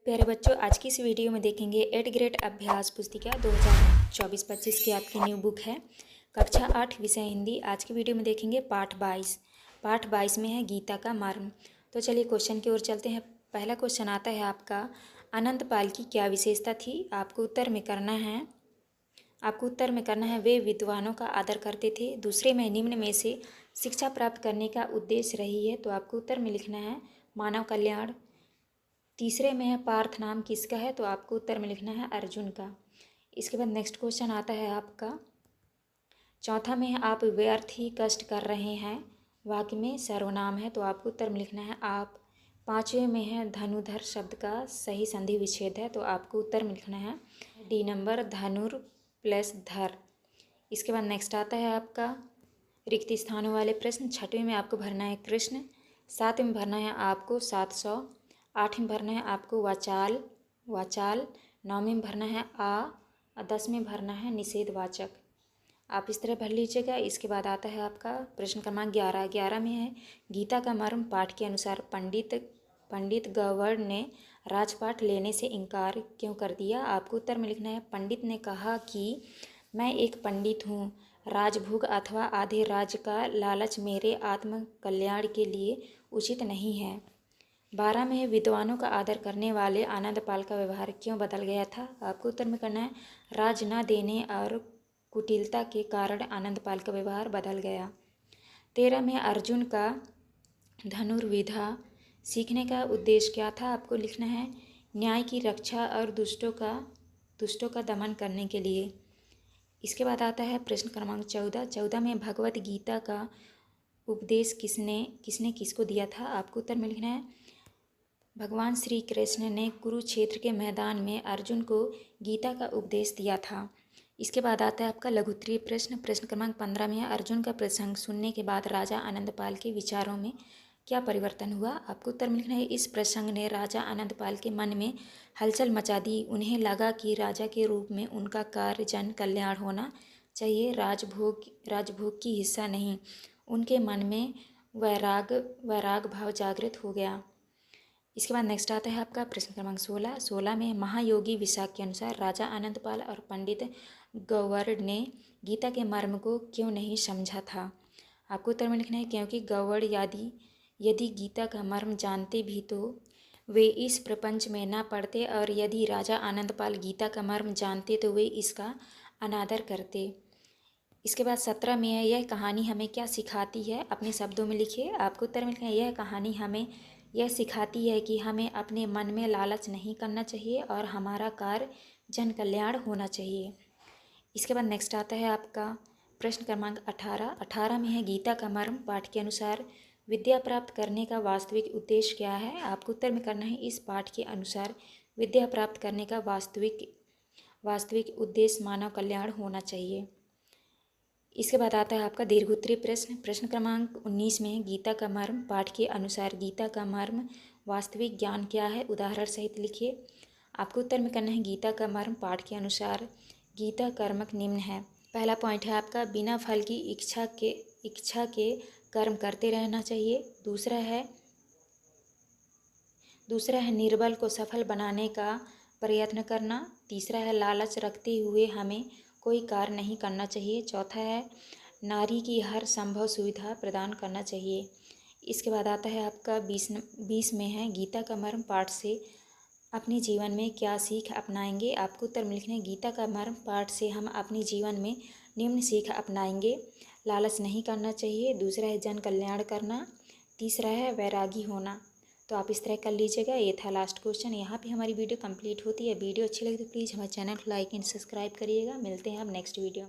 प्यारे बच्चों, आज की इस वीडियो में देखेंगे 8th ग्रेड अभ्यास पुस्तिका 2024-25 की आपकी न्यू बुक है कक्षा 8 विषय हिंदी। आज की वीडियो में देखेंगे पाठ 22। पाठ 22 में है गीता का मर्म। तो चलिए क्वेश्चन की ओर चलते हैं। पहला क्वेश्चन आता है आपका, अनंत पाल की क्या विशेषता थी? आपको उत्तर में करना है वे विद्वानों का आदर करते थे। दूसरे में निम्न में से शिक्षा प्राप्त करने का उद्देश्य रही है, तो आपको उत्तर में लिखना है मानव कल्याण। तीसरे में है पार्थ नाम किसका है? तो आपको उत्तर में लिखना है अर्जुन का। इसके बाद नेक्स्ट क्वेश्चन आता है आपका, चौथा में है आप व्यर्थ ही कष्ट कर रहे हैं, वाक्य में सर्वनाम है, तो आपको उत्तर में लिखना है आप। पाँचवें में है धनुधर शब्द का सही संधि विच्छेद है, तो आपको उत्तर में लिखना है डी नंबर धनुर प्लस धर। इसके बाद नेक्स्ट आता है आपका रिक्त स्थानों वाले प्रश्न। छठवें में आपको भरना है कृष्ण, सातवें में भरना है आपको 700, आठवें में भरना है आपको वाचाल, नौवीं में भरना है और 10वें में भरना है निषेधवाचक। आप इस तरह भर लीजिएगा। इसके बाद आता है आपका प्रश्न क्रमांक 11। 11 में है गीता का मर्म पाठ के अनुसार पंडित गवर्ड ने राजपाट लेने से इनकार क्यों कर दिया? आपको उत्तर में लिखना है पंडित ने कहा कि मैं एक पंडित हूँ, राजभोग अथवा आधे राज्य का लालच मेरे आत्म कल्याण के लिए उचित नहीं है। 12 में विद्वानों का आदर करने वाले आनंदपाल का व्यवहार क्यों बदल गया था? आपको उत्तर में करना है राज न देने और कुटिलता के कारण आनंदपाल का व्यवहार बदल गया। 13 में अर्जुन का धनुर्विद्या सीखने का उद्देश्य क्या था? आपको लिखना है न्याय की रक्षा और दुष्टों का दमन करने के लिए। इसके बाद आता है प्रश्न क्रमांक 14। 14 में भगवत गीता का उपदेश किसने किसको दिया था? आपको उत्तर में लिखना है भगवान श्री कृष्ण ने कुरुक्षेत्र के मैदान में अर्जुन को गीता का उपदेश दिया था। इसके बाद आता है आपका लघुत्तरीय प्रश्न। प्रश्न क्रमांक 15 में अर्जुन का प्रसंग सुनने के बाद राजा आनंदपाल के विचारों में क्या परिवर्तन हुआ? आपको उत्तर में लिखना है इस प्रसंग ने राजा आनंदपाल के मन में हलचल मचा दी। उन्हें लगा कि राजा के रूप में उनका कार्य जन कल्याण होना चाहिए, राजभोग की हिस्सा नहीं। उनके मन में वैराग भाव जागृत हो गया। इसके बाद नेक्स्ट आता है आपका प्रश्न क्रमांक 16। 16 में महायोगी विशाख के अनुसार राजा आनंदपाल और पंडित गवर्ड ने गीता के मर्म को क्यों नहीं समझा था? आपको उत्तर में लिखना है क्योंकि गवर्ड यदि गीता का मर्म जानते भी तो वे इस प्रपंच में ना पढ़ते, और यदि राजा आनंदपाल गीता का मर्म जानते तो वे इसका अनादर करते। इसके बाद 17 में है यह कहानी हमें क्या सिखाती है? अपने शब्दों में लिखिए। आपको उत्तर में लिखना है यह कहानी हमें यह सिखाती है कि हमें अपने मन में लालच नहीं करना चाहिए और हमारा कार्य जन कल्याण होना चाहिए। इसके बाद नेक्स्ट आता है आपका प्रश्न क्रमांक 18। 18 में है गीता का मर्म पाठ के अनुसार विद्या प्राप्त करने का वास्तविक उद्देश्य क्या है? आपको उत्तर में करना है इस पाठ के अनुसार विद्या प्राप्त करने का वास्तविक उद्देश्य मानव कल्याण होना चाहिए। इसके बाद आता है आपका दीर्घोत्तरीय प्रश्न। प्रश्न क्रमांक 19 में है गीता का मर्म पाठ के अनुसार गीता का मर्म वास्तविक ज्ञान क्या है? उदाहरण सहित लिखिए। आपको उत्तर में करना है गीता का मर्म पाठ के अनुसार गीता कर्मक निम्न है। पहला पॉइंट है आपका बिना फल की इच्छा के कर्म करते रहना चाहिए। दूसरा है निर्बल को सफल बनाने का प्रयत्न करना। तीसरा है लालच रखते हुए हमें कोई कार्य नहीं करना चाहिए। चौथा है नारी की हर संभव सुविधा प्रदान करना चाहिए। इसके बाद आता है आपका 20 में है गीता का मर्म पाठ से अपने जीवन में क्या सीख अपनाएंगे? आपको उत्तर में लिखना है गीता का मर्म पाठ से हम अपने जीवन में निम्न सीख अपनाएंगे। लालच नहीं करना चाहिए। दूसरा है जन कल्याण करना। तीसरा है वैरागी होना। तो आप इस तरह कर लीजिएगा। ये था लास्ट क्वेश्चन। यहाँ पे हमारी वीडियो कंप्लीट होती है। वीडियो अच्छी लगी तो प्लीज़ हमारे चैनल को लाइक एंड सब्सक्राइब करिएगा। मिलते हैं अब नेक्स्ट वीडियो।